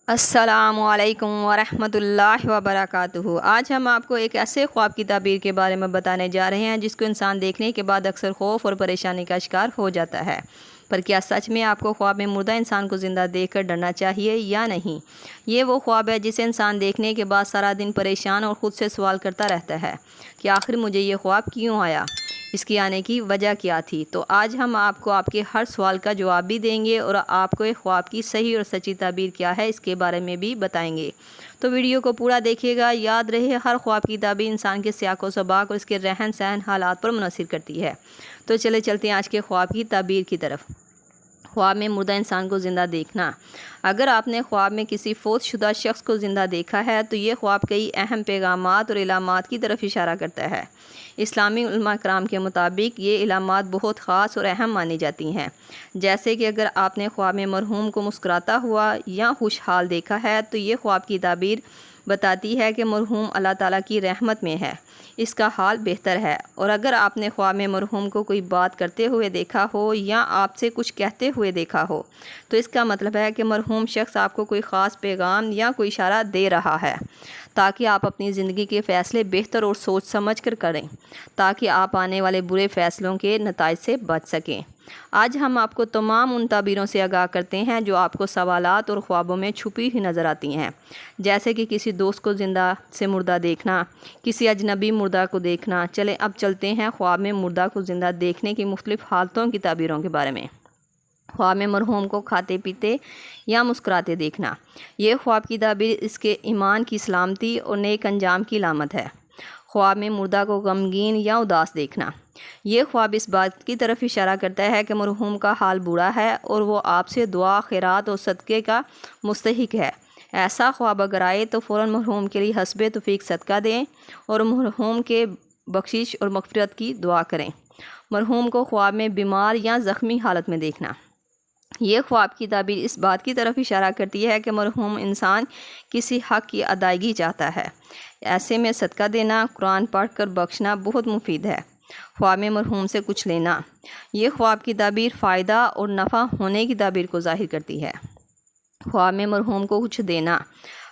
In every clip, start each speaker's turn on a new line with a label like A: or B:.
A: السلام علیکم ورحمۃ اللہ وبرکاتہ۔ آج ہم آپ کو ایک ایسے خواب کی تعبیر کے بارے میں بتانے جا رہے ہیں جس کو انسان دیکھنے کے بعد اکثر خوف اور پریشانی کا شکار ہو جاتا ہے۔ پر کیا سچ میں آپ کو خواب میں مردہ انسان کو زندہ دیکھ کر ڈرنا چاہیے یا نہیں؟ یہ وہ خواب ہے جسے انسان دیکھنے کے بعد سارا دن پریشان اور خود سے سوال کرتا رہتا ہے کہ آخر مجھے یہ خواب کیوں آیا، اس کی آنے کی وجہ کیا تھی۔ تو آج ہم آپ کو آپ کے ہر سوال کا جواب بھی دیں گے اور آپ کو ایک خواب کی صحیح اور سچی تعبیر کیا ہے اس کے بارے میں بھی بتائیں گے۔ تو ویڈیو کو پورا دیکھیے گا۔ یاد رہے، ہر خواب کی تعبیر انسان کے سیاق و سباق اور اس کے رہن سہن حالات پر منحصر کرتی ہے۔ تو چلتے ہیں آج کے خواب کی تعبیر کی طرف۔ خواب میں مردہ انسان کو زندہ دیکھنا۔ اگر آپ نے خواب میں کسی فوت شدہ شخص کو زندہ دیکھا ہے تو یہ خواب کئی اہم پیغامات اور علامات کی طرف اشارہ کرتا ہے۔ اسلامی علماء کرام کے مطابق یہ علامات بہت خاص اور اہم مانی جاتی ہیں، جیسے کہ اگر آپ نے خواب میں مرحوم کو مسکراتا ہوا یا خوشحال دیکھا ہے تو یہ خواب کی تعبیر بتاتی ہے کہ مرحوم اللہ تعالیٰ کی رحمت میں ہے، اس کا حال بہتر ہے۔ اور اگر آپ نے خواب میں مرحوم کو کوئی بات کرتے ہوئے دیکھا ہو یا آپ سے کچھ کہتے ہوئے دیکھا ہو تو اس کا مطلب ہے کہ مرحوم شخص آپ کو کوئی خاص پیغام یا کوئی اشارہ دے رہا ہے تاکہ آپ اپنی زندگی کے فیصلے بہتر اور سوچ سمجھ کر کریں، تاکہ آپ آنے والے برے فیصلوں کے نتائج سے بچ سکیں۔ آج ہم آپ کو تمام ان تعبیروں سے آگاہ کرتے ہیں جو آپ کو سوالات اور خوابوں میں چھپی ہوئی نظر آتی ہیں، جیسے کہ کسی دوست کو زندہ سے مردہ دیکھنا، کسی اجنبی مردہ کو دیکھنا۔ اب چلتے ہیں خواب میں مردہ کو زندہ دیکھنے کی مختلف حالتوں کی تعبیروں کے بارے میں۔ خواب میں مرحوم کو کھاتے پیتے یا مسکراتے دیکھنا۔ یہ خواب کی تعبیر اس کے ایمان کی سلامتی اور نیک انجام کی علامت ہے۔ خواب میں مردہ کو غمگین یا اداس دیکھنا۔ یہ خواب اس بات کی طرف اشارہ کرتا ہے کہ مرحوم کا حال برا ہے اور وہ آپ سے دعا، خیرات اور صدقے کا مستحق ہے۔ ایسا خواب اگر آئے تو فوراً مرحوم کے لیے حسب توفیق صدقہ دیں اور مرحوم کے بخشش اور مغفرت کی دعا کریں۔ مرحوم کو خواب میں بیمار یا زخمی حالت میں دیکھنا۔ یہ خواب کی تعبیر اس بات کی طرف اشارہ کرتی ہے کہ مرحوم انسان کسی حق کی ادائیگی چاہتا ہے۔ ایسے میں صدقہ دینا، قرآن پڑھ کر بخشنا بہت مفید ہے۔ خواب میں مرحوم سے کچھ لینا۔ یہ خواب کی تعبیر فائدہ اور نفع ہونے کی تعبیر کو ظاہر کرتی ہے۔ خواب میں مرحوم کو کچھ دینا۔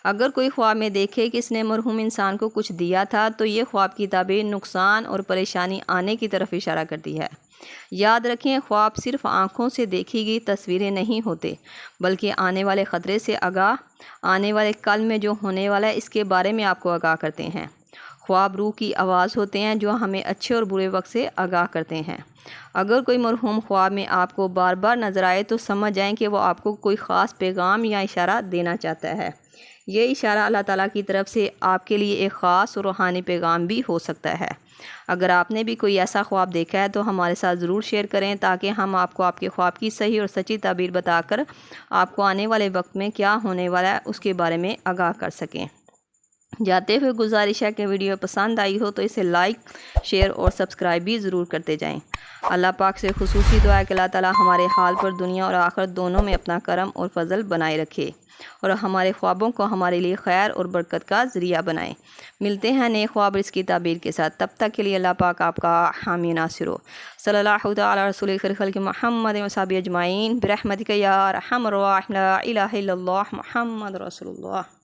A: اگر کوئی خواب میں دیکھے کہ اس نے مرحوم انسان کو کچھ دیا تھا تو یہ خواب کی تعبیر نقصان اور پریشانی آنے کی طرف اشارہ کرتی ہے۔ یاد رکھیں، خواب صرف آنکھوں سے دیکھی گئی تصویریں نہیں ہوتے، بلکہ آنے والے خطرے سے آنے والے کل میں جو ہونے والا ہے اس کے بارے میں آپ کو آگاہ کرتے ہیں۔ خواب روح کی آواز ہوتے ہیں جو ہمیں اچھے اور برے وقت سے آگاہ کرتے ہیں۔ اگر کوئی مرحوم خواب میں آپ کو بار بار نظر آئے تو سمجھ جائیں کہ وہ آپ کو کوئی خاص پیغام یا اشارہ دینا چاہتا ہے۔ یہ اشارہ اللہ تعالیٰ کی طرف سے آپ کے لیے ایک خاص اور روحانی پیغام بھی ہو سکتا ہے۔ اگر آپ نے بھی کوئی ایسا خواب دیکھا ہے تو ہمارے ساتھ ضرور شیئر کریں تاکہ ہم آپ کو آپ کے خواب کی صحیح اور سچی تعبیر بتا کر آپ کو آنے والے وقت میں کیا ہونے والا ہے اس کے بارے میں آگاہ کر سکیں۔ جاتے ہوئے گزارش ہے کہ ویڈیو پسند آئی ہو تو اسے لائک، شیئر اور سبسکرائب بھی ضرور کرتے جائیں۔ اللہ پاک سے خصوصی دعا ہے کہ اللہ تعالیٰ ہمارے حال پر دنیا اور آخرت دونوں میں اپنا کرم اور فضل بنائے رکھے اور ہمارے خوابوں کو ہمارے لیے خیر اور برکت کا ذریعہ بنائے۔ ملتے ہیں نئے خواب اس کی تعبیر کے ساتھ، تب تک کے لیے اللہ پاک آپ کا حامی ناصر ہو۔ صلی اللہ تعالیٰ رسول خیر خلق محمد و صحابہ اجمعین برحمتک یا ارحم الراحمین، لا الہ الا اللہ محمد رسول اللہ۔